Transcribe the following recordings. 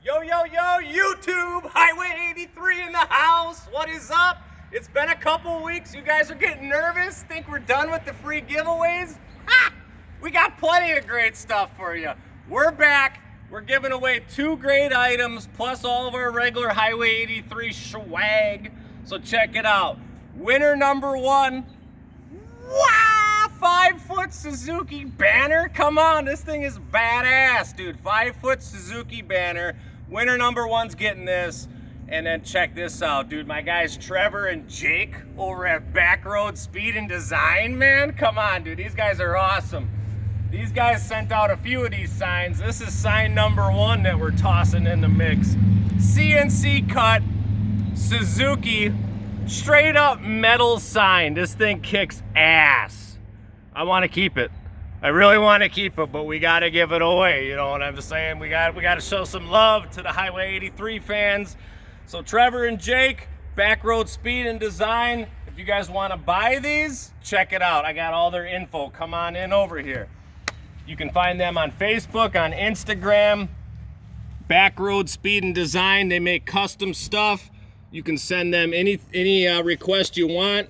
Yo, yo, yo, YouTube, Highway 83 in the house. What is up? It's been a couple weeks. You guys are getting nervous? Think we're done with the free giveaways? Ha! We got plenty of great stuff for you. We're back. We're giving away 2 great items, plus all of our regular Highway 83 swag. So check it out. Winner number 1. Wow! 5-foot Suzuki banner. Come on, this thing is badass, dude. 5-foot Suzuki banner. Winner number 1's getting this. And then check this out, dude. My guys Trevor and Jake over at Backroad Speed and Design, man. Come on, dude. These guys are awesome. These guys sent out a few of these signs. This is sign number 1 that we're tossing in the mix. CNC cut Suzuki straight up metal sign. This thing kicks ass. I want to keep it. I really want to keep it, but we got to give it away. You know what I'm saying? We got to show some love to the Highway 83 fans. So Trevor and Jake, Backroad Speed and Design. If you guys want to buy these, check it out. I got all their info. Come on in over here. You can find them on Facebook, on Instagram. Backroad Speed and Design. They make custom stuff. You can send them any request you want.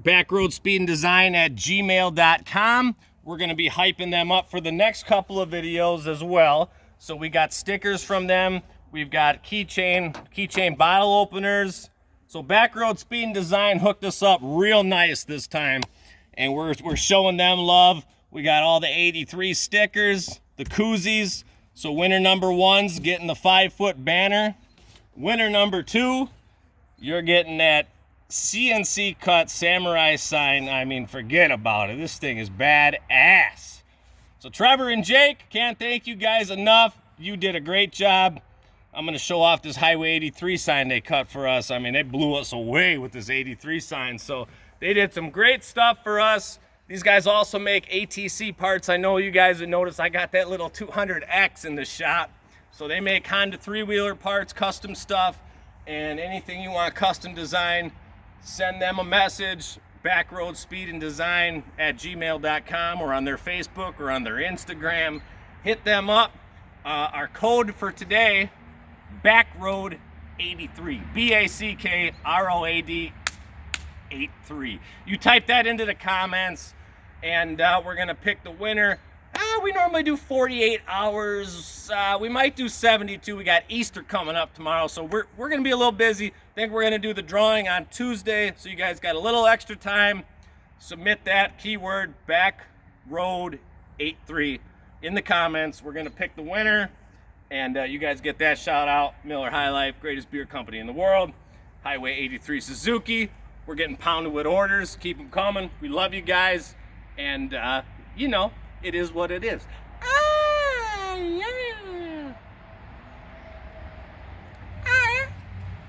Backroad Speed and Design at gmail.com. We're going to be hyping them up for the next couple of videos as well. So we got stickers from them. We've got keychain bottle openers. So Backroad Speed and Design hooked us up real nice this time. And we're showing them love. We got all the 83 stickers, the koozies. So winner number 1's getting the 5-foot banner. Winner number 2, you're getting that CNC cut samurai sign. I mean, forget about it. This thing is badass. So Trevor and Jake, can't thank you guys enough. You did a great job. I'm going to show off this Highway 83 sign they cut for us. I mean, they blew us away with this 83 sign. So they did some great stuff for us. These guys also make ATC parts. I know you guys have noticed I got that little 200X in the shop. So they make Honda 3-wheeler parts, custom stuff, and anything you want custom design, send them a message, Backroad Speed and Design at gmail.com, or on their Facebook or on their Instagram. Hit them up. Our code for today, Backroad 83, BACKROAD 83. You type that into the comments, and we're gonna pick the winner. We normally do 48 hours. We might do 72. We got Easter coming up tomorrow, so we're gonna be a little busy. I think we're gonna do the drawing on Tuesday, so you guys got a little extra time. Submit that keyword Backroad 83 in the comments. We're gonna pick the winner, and you guys get that shout out. Miller High Life, greatest beer company in the world. Highway 83 Suzuki. We're getting pounded with orders. Keep them coming. We love you guys, and you know, it is what it is.